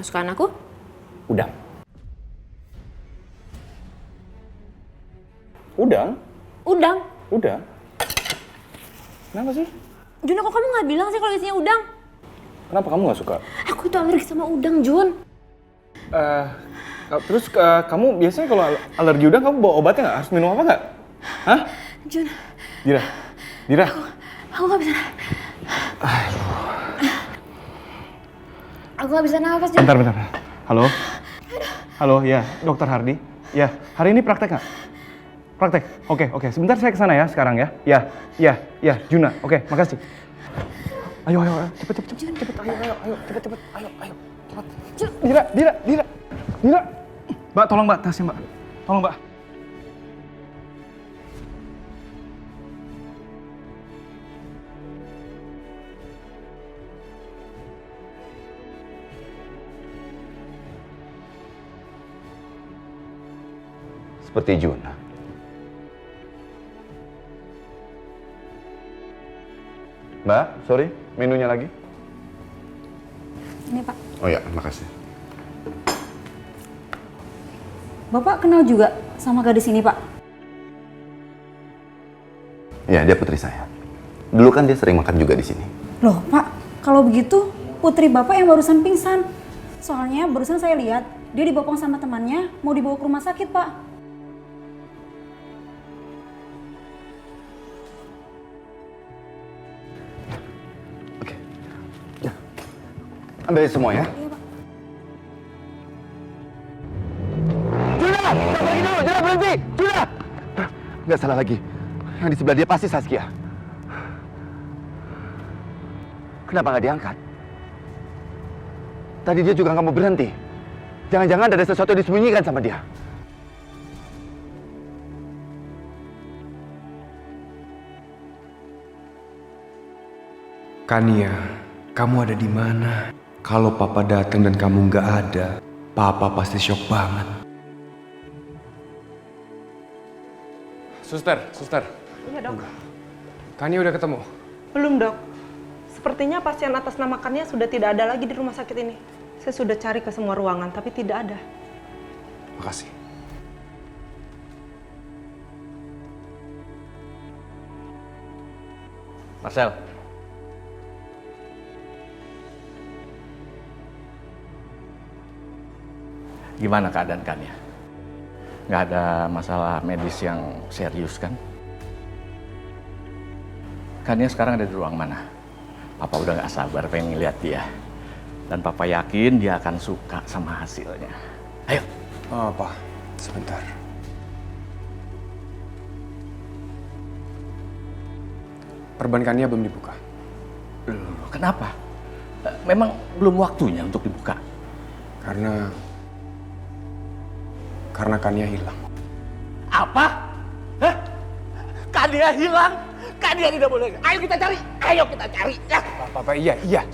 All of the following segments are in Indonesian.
kesukaan aku? Udang. Udang? Udang. Udang? Kenapa sih? Jun, kok kamu nggak bilang sih kalau isinya udang? Kenapa kamu nggak suka? Aku itu alergi sama udang, Jun. Terus kamu biasanya kalau alergi udang kamu bawa obatnya nggak? Harus minum apa nggak? Hah? Jun. Dira. Aku nggak bisa. Aku nggak bisa nafas, Jun. Bentar. Halo, ya, Dokter Hardi. Ya, hari ini praktek nggak? Praktek. Oke. Sebentar saya kesana ya sekarang ya. Ya, Juna. Oke, makasih. Ayo, cepet. Ayo, cepet. Dira. Mbak, tolong Mbak, tasnya Mbak. Tolong Mbak. Seperti Juna. Mbak, sorry, menunya lagi? Ini Pak. Oh ya, makasih. Bapak kenal juga sama gadis ini Pak? Ya, dia putri saya. Dulu kan dia sering makan juga di sini. Loh Pak, kalau begitu putri Bapak yang barusan pingsan. Soalnya barusan saya lihat dia dibopong sama temannya mau dibawa ke rumah sakit Pak. Oke. Ya. Ambil semua ya. Iya Pak. Juna, pergi dulu, Juna berhenti. Juna. Nggak salah lagi. Yang di sebelah dia pasti Saskia. Kenapa nggak diangkat? Tadi dia juga nggak mau berhenti. Jangan-jangan ada sesuatu yang disembunyikan sama dia. Kania, kamu ada di mana? Kalau Papa datang dan kamu nggak ada, Papa pasti shock banget. Suster. Iya dok. Kania udah ketemu? Belum dok. Sepertinya pasien atas nama Kania sudah tidak ada lagi di rumah sakit ini. Saya sudah cari ke semua ruangan tapi tidak ada. Makasih. Marcel. Gimana keadaan Kania? Nggak ada masalah medis yang serius kan? Kania sekarang ada di ruang mana? Papa udah nggak sabar pengen ngeliat dia. Dan Papa yakin dia akan suka sama hasilnya. Ayo. Oh, Pak, sebentar. Perban Kania belum dibuka. Loh, kenapa? Memang belum waktunya untuk dibuka? Karena Kania hilang. Apa? Hah? Kania hilang? Kania tidak boleh. Ayo kita cari. Ya. Papa, iya.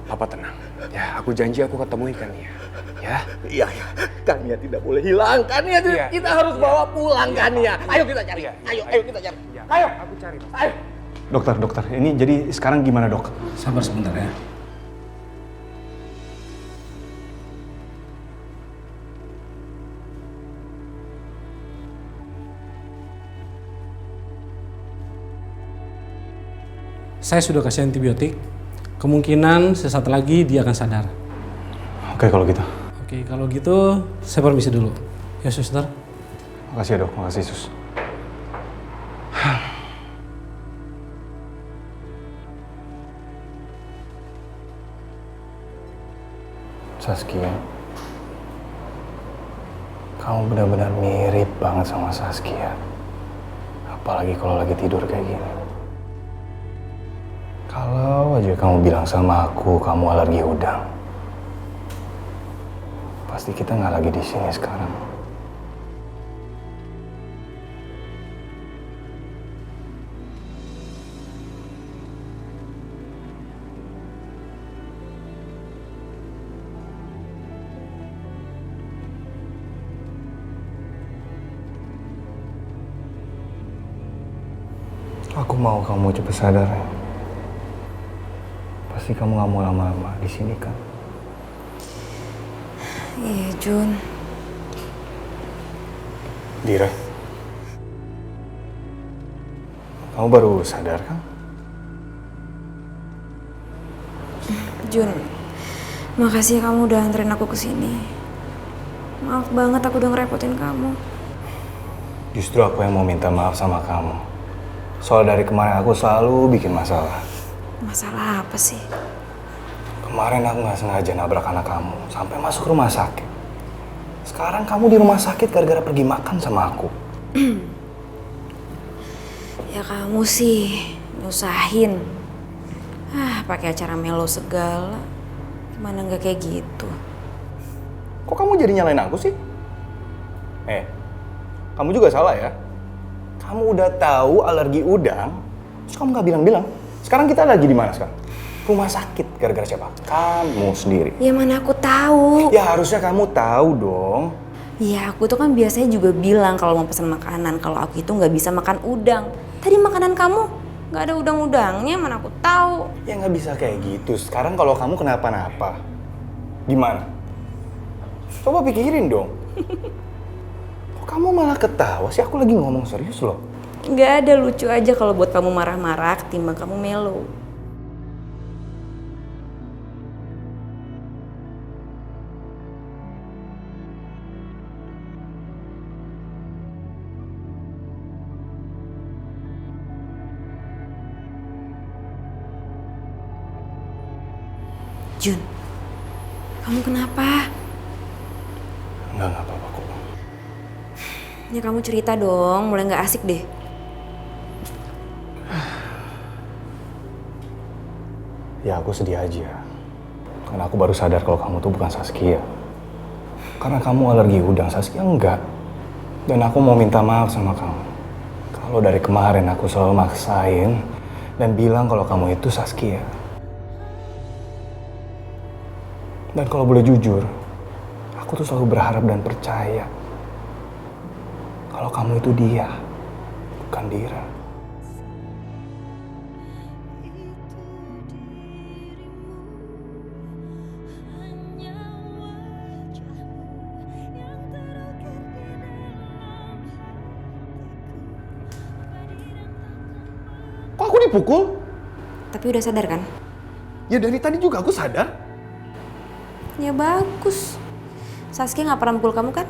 Papa tenang. Ya, aku janji aku ketemuin Kania. Ya. Iya. Kania tidak boleh hilang. Kania Iya. kita harus bawa pulang Kania. Ayo kita cari. Iya. Ayo kita cari. Iya. Ayo. Aku cari. Ayo. Dokter, ini jadi sekarang gimana dok? Sabar sebentar ya. Saya sudah kasih antibiotik. Kemungkinan sesaat lagi dia akan sadar. Oke kalau gitu. Oke, kalau gitu saya permisi dulu. Ya, suster. Makasih ya dok, makasih sus. Saskia, kamu benar-benar mirip banget sama Saskia. Apalagi kalau lagi tidur kayak gini. Kalau aja kamu bilang sama aku kamu alergi udang, pasti kita nggak lagi di sini sekarang. Aku mau kamu cepat sadar ya. Pasti kamu nggak mau lama-lama di sini kan? Iya, Jun. Dira, kamu baru sadar kan? Jun, makasih ya kamu udah anterin aku ke sini. Maaf banget aku udah ngerepotin kamu. Justru aku yang mau minta maaf sama kamu. Soal dari kemarin aku selalu bikin masalah. Masalah apa sih? Kemarin aku nggak sengaja nabrak anak kamu sampai masuk rumah sakit. Sekarang kamu di rumah sakit gara-gara pergi makan sama aku. Ya kamu sih nyusahin. Pakai acara melo segala. Gimana nggak kayak gitu? Kok kamu jadi nyalain aku sih? Kamu juga salah ya. Kamu udah tahu alergi udang, terus kamu nggak bilang-bilang. Sekarang kita lagi di mana sekarang? Rumah sakit gara-gara siapa? Kamu sendiri. Ya mana aku tahu. Ya harusnya kamu tahu dong. Ya aku tuh kan biasanya juga bilang kalau mau pesan makanan kalau aku itu nggak bisa makan udang. Tadi makanan kamu nggak ada udang-udangnya, mana aku tahu. Ya nggak bisa kayak gitu. Sekarang kalau kamu kenapa-napa, gimana? Coba pikirin dong. Kok kamu malah ketawa sih? Aku lagi ngomong serius loh. Nggak ada, lucu aja kalau buat kamu marah-marah ketimbang kamu melo. Jun, kamu kenapa? Nggak apa-apa kok. Ya kamu cerita dong, mulai nggak asik deh. Ya aku sedih aja. Karena aku baru sadar kalau kamu tuh bukan Saskia. Karena kamu alergi udang, Saskia enggak. Dan aku mau minta maaf sama kamu. Kalau dari kemarin aku selalu maksain dan bilang kalau kamu itu Saskia. Dan kalau boleh jujur, aku tuh selalu berharap dan percaya kalau kamu itu dia, bukan Dira. Kok aku dipukul? Tapi udah sadar kan? Ya dari tadi juga aku sadar. Ya bagus. Saskia nggak pernah mukul kamu kan?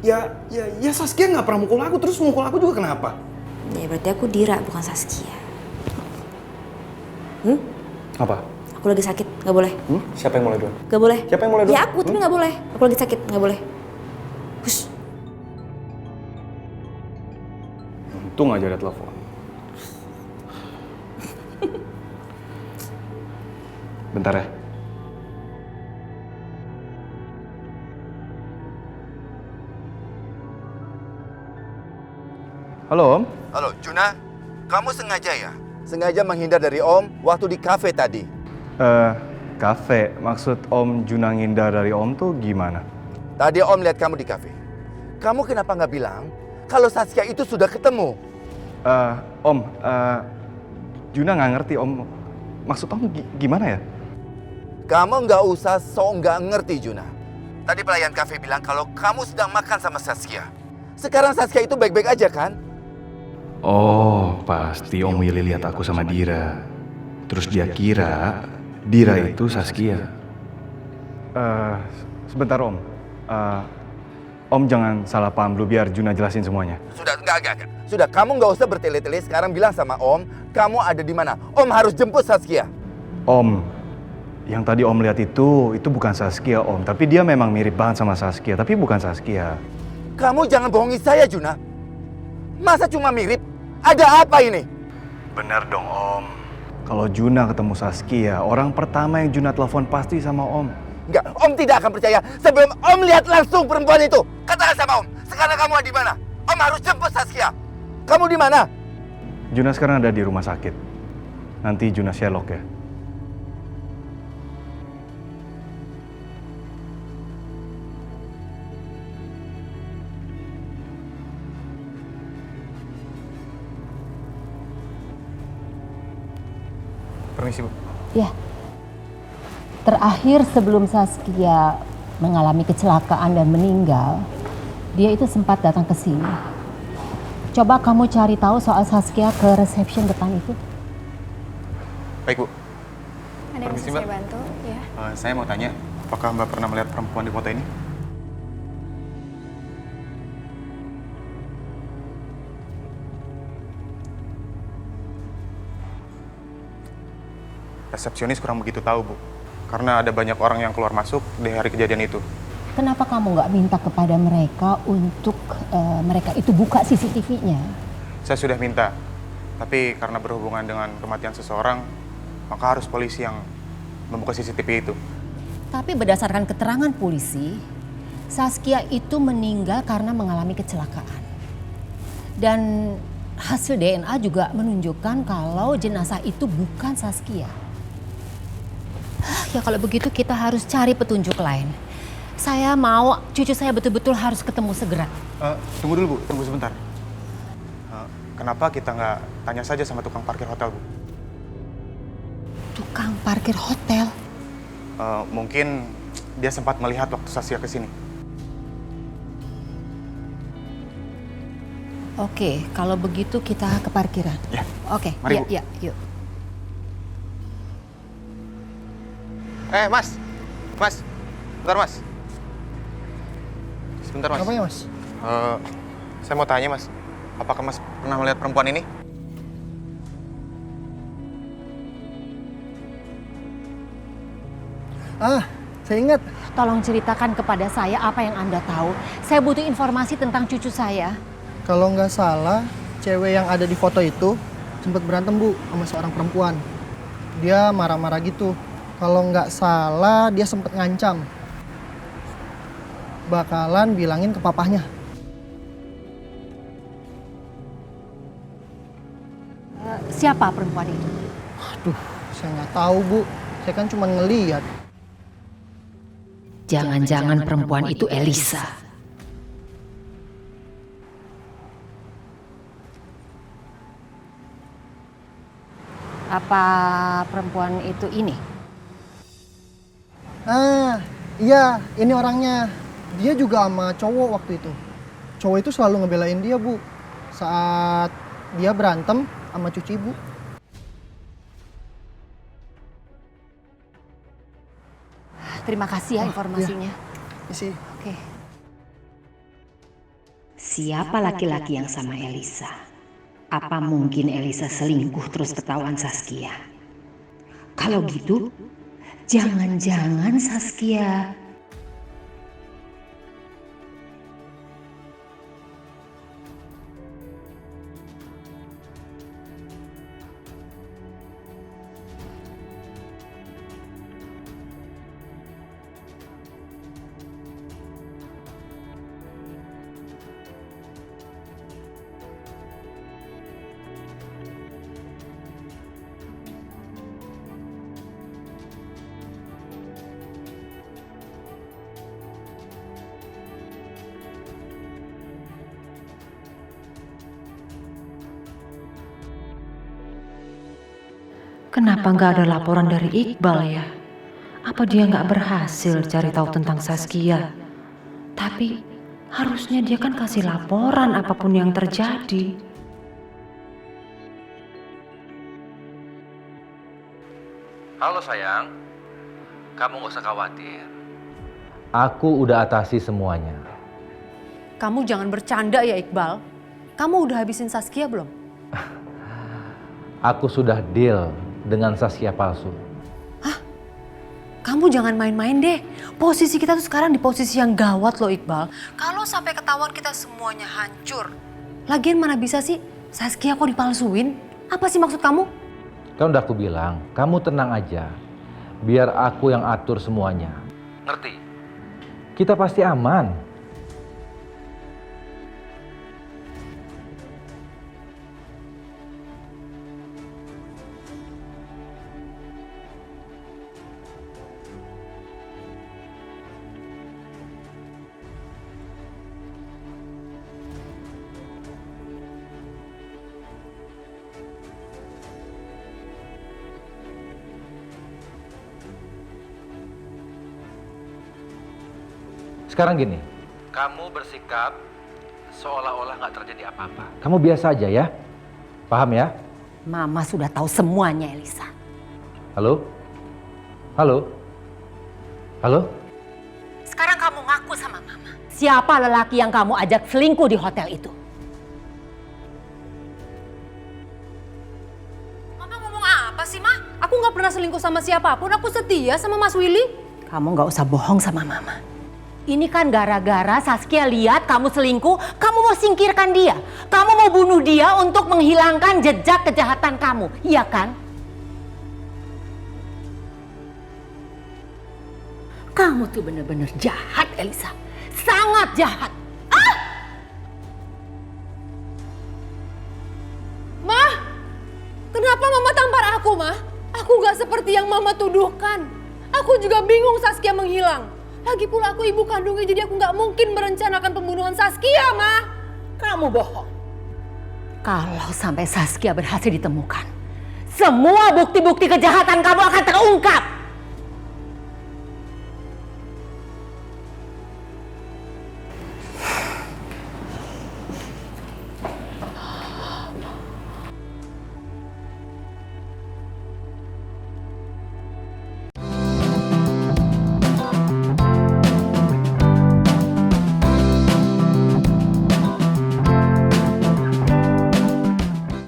Ya Saskia nggak pernah mukul aku, terus mukul aku juga kenapa? Ya berarti aku Dira, bukan Saskia. Apa? Aku lagi sakit, nggak boleh. Siapa yang mulai duluan? Nggak boleh. Siapa yang mulai duluan? Ya aku, tapi nggak boleh. Aku lagi sakit, nggak boleh. Hush. Untung aja ada telepon. Bentar ya. Halo, Om. Halo, Juna. Kamu sengaja ya? Sengaja menghindar dari Om waktu di kafe tadi. Kafe. Maksud Om Juna ngindar dari Om tuh gimana? Tadi Om lihat kamu di kafe. Kamu kenapa nggak bilang kalau Saskia itu sudah ketemu? Om, Juna nggak ngerti, Om. Maksud Om gimana ya? Kamu nggak usah sok nggak ngerti, Juna. Tadi pelayan kafe bilang kalau kamu sedang makan sama Saskia. Sekarang Saskia itu baik-baik aja kan? Oh, pasti Om Willy lihat aku sama Dira. Terus dia kira Dira itu Saskia. Sebentar Om. Om jangan salah paham dulu, biar Juna jelasin semuanya. Sudah, enggak. Sudah, kamu nggak usah bertele-tele. Sekarang bilang sama Om, kamu ada di mana. Om harus jemput Saskia. Om, yang tadi Om lihat itu bukan Saskia Om. Tapi dia memang mirip banget sama Saskia, tapi bukan Saskia. Kamu jangan bohongi saya, Juna. Masa cuma mirip? Ada apa ini? Bener dong Om. Kalau Juna ketemu Saskia, orang pertama yang Juna telepon pasti sama Om. Enggak, Om tidak akan percaya sebelum Om lihat langsung perempuan itu. Katakan sama Om, sekarang kamu ada di mana? Om harus jemput Saskia. Kamu di mana? Juna sekarang ada di rumah sakit. Nanti Juna Sherlock ya. Permisi, Bu. Ya. Terakhir sebelum Saskia mengalami kecelakaan dan meninggal, dia itu sempat datang ke sini. Coba kamu cari tahu soal Saskia ke reception depan itu. Baik, Bu. Ada yang bisa saya bantu? Ya. Saya mau tanya, apakah Mbak pernah melihat perempuan di foto ini? Resepsionis kurang begitu tahu, Bu. Karena ada banyak orang yang keluar masuk di hari kejadian itu. Kenapa kamu nggak minta kepada mereka untuk mereka itu buka CCTV-nya? Saya sudah minta, tapi karena berhubungan dengan kematian seseorang, maka harus polisi yang membuka CCTV itu. Tapi berdasarkan keterangan polisi, Saskia itu meninggal karena mengalami kecelakaan. Dan hasil DNA juga menunjukkan kalau jenazah itu bukan Saskia. Ya kalau begitu kita harus cari petunjuk lain. Saya mau cucu saya betul-betul harus ketemu segera. Tunggu dulu, Bu. Tunggu sebentar. Kenapa kita nggak tanya saja sama tukang parkir hotel, Bu? Tukang parkir hotel? Mungkin dia sempat melihat waktu Saskia ke sini. Oke, kalau begitu kita ke parkiran. Ya. Oke, Mari, Bu. ya, yuk. Mas. Mas. Bentar, Mas. Sebentar, Mas. Apa ya, Mas? Saya mau tanya, Mas. Apakah Mas pernah melihat perempuan ini? Saya ingat. Tolong ceritakan kepada saya apa yang Anda tahu. Saya butuh informasi tentang cucu saya. Kalau nggak salah, cewek yang ada di foto itu sempat berantem, Bu, sama seorang perempuan. Dia marah-marah gitu. Kalau nggak salah, dia sempat ngancam. Bakalan bilangin ke papahnya. Siapa perempuan itu? Aduh, saya nggak tahu, Bu. Saya kan cuma ngeliat. Jangan-jangan perempuan itu Elisa. Apa perempuan itu ini? Iya, ini orangnya. Dia juga sama cowok waktu itu. Cowok itu selalu ngebelain dia, Bu. Saat dia berantem sama cucu ibu. Terima kasih ya informasinya. Isi. Oke. Siapa laki-laki yang sama Elisa? Apa mungkin Elisa selingkuh terus ketahuan Saskia? Kalau gitu, jangan-jangan Saskia. Kenapa nggak ada laporan dari Iqbal ya? Apa dia nggak berhasil cari tahu tentang Saskia? Tapi harusnya dia kan kasih laporan apapun yang terjadi. Halo sayang, kamu nggak usah khawatir. Aku udah atasi semuanya. Kamu jangan bercanda ya Iqbal. Kamu udah habisin Saskia belum? Aku sudah deal dengan Saskia palsu. Hah? Kamu jangan main-main deh. Posisi kita tuh sekarang di posisi yang gawat loh Iqbal. Kalau sampai ketahuan kita semuanya hancur. Lagian mana bisa sih Saskia kok dipalsuin? Apa sih maksud kamu? Kan udah aku bilang, kamu tenang aja. Biar aku yang atur semuanya. Ngerti? Kita pasti aman. Sekarang gini, kamu bersikap seolah-olah nggak terjadi apa-apa. Kamu biasa aja ya, paham ya? Mama sudah tahu semuanya, Elisa. Halo? Halo? Halo? Sekarang kamu ngaku sama Mama. Siapa lelaki yang kamu ajak selingkuh di hotel itu? Mama ngomong apa sih, Ma? Aku nggak pernah selingkuh sama siapapun. Aku setia sama Mas Willy. Kamu nggak usah bohong sama Mama. Ini kan gara-gara Saskia lihat kamu selingkuh, kamu mau singkirkan dia. Kamu mau bunuh dia untuk menghilangkan jejak kejahatan kamu, iya kan? Kamu tuh bener-bener jahat, Elisa. Sangat jahat. Ma, kenapa Mama tampar aku, Ma? Aku nggak seperti yang Mama tuduhkan. Aku juga bingung Saskia menghilang. Lagi pula aku ibu kandungnya, jadi aku nggak mungkin merencanakan pembunuhan Saskia, Ma. Kamu bohong. Kalau sampai Saskia berhasil ditemukan, semua bukti-bukti kejahatan kamu akan terungkap.